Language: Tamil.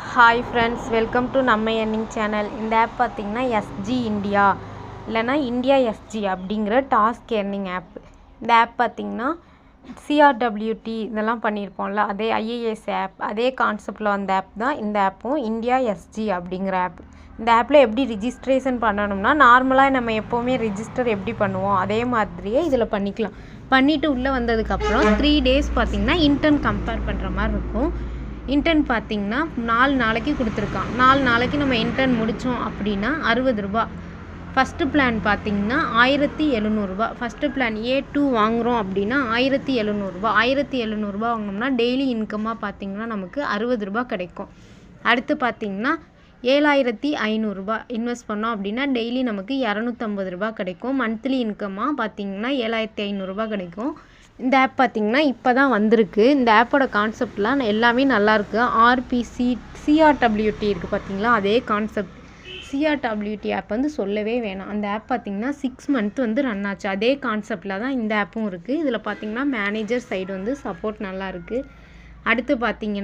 ஹாய் ஃப்ரெண்ட்ஸ், வெல்கம் டு நம்ம எர்னிங் சேனல். இந்த ஆப் பார்த்திங்கன்னா எஸ்ஜி இந்தியா இல்லைனா இந்தியா எஸ்ஜி அப்படிங்கிற டாஸ்க் எர்னிங் ஆப். இந்த ஆப் பார்த்திங்கன்னா சிஆர்டபிள்யூடி இதெல்லாம் பண்ணியிருப்போம்ல, அதே ஐஏஎஸ் ஆப், அதே கான்செப்டில் வந்த ஆப் தான் இந்த ஆப்பும், இந்தியா எஸ்ஜி அப்படிங்கிற ஆப். இந்த ஆப்பில் எப்படி ரிஜிஸ்ட்ரேஷன் பண்ணணும்னா, நார்மலாக நம்ம எப்போவுமே ரிஜிஸ்டர் எப்படி பண்ணுவோம் அதே மாதிரியே இதில் பண்ணிக்கலாம். பண்ணிவிட்டு உள்ளே வந்ததுக்கப்புறம் 3 days பார்த்திங்கன்னா இன்டர்ன் கம்பேர் பண்ணுற மாதிரி இருக்கும். இன்டர்ன் பார்த்திங்கன்னா 4 நாளைக்கு கொடுத்துருக்கான். 4 நாளைக்கு நம்ம இன்டர்ன் முடித்தோம் அப்படின்னா 60 ரூபா. ஃபஸ்ட்டு பிளான் பார்த்திங்கன்னா 1700 ரூபா. ஃபஸ்ட்டு பிளான் A2 வாங்குகிறோம் அப்படின்னா 1700 ரூபா. 1700 ரூபா வாங்கினோம்னா டெய்லி இன்கம்மாக பார்த்திங்கன்னா நமக்கு 60 ரூபா கிடைக்கும். அடுத்து பார்த்திங்கன்னா 7500 ரூபா இன்வெஸ்ட் பண்ணோம் அப்படின்னா டெய்லி நமக்கு 250 ரூபா கிடைக்கும். மந்த்லி இன்கம்மாக பார்த்திங்கன்னா 7500 ரூபா கிடைக்கும். இந்த ஆப் பார்த்திங்கன்னா இப்போ தான் வந்திருக்கு. இந்த ஆப்போட கான்செப்ட்லாம் எல்லாமே நல்லாயிருக்கு. சிஆர்டபிள்யூடி இருக்குது பார்த்திங்களா, அதே கான்செப்ட். சிஆர்டபிள்யூடி ஆப் வந்து சொல்லவே வேணாம். அந்த ஆப் பார்த்திங்கன்னா 6 month வந்து ரன் ஆச்சு. அதே கான்செப்டில் தான் இந்த ஆப்பும் இருக்குது. இதில் பார்த்திங்கன்னா மேனேஜர் சைடு வந்து சப்போர்ட் நல்லாயிருக்கு. அடுத்து பார்த்திங்கன்னா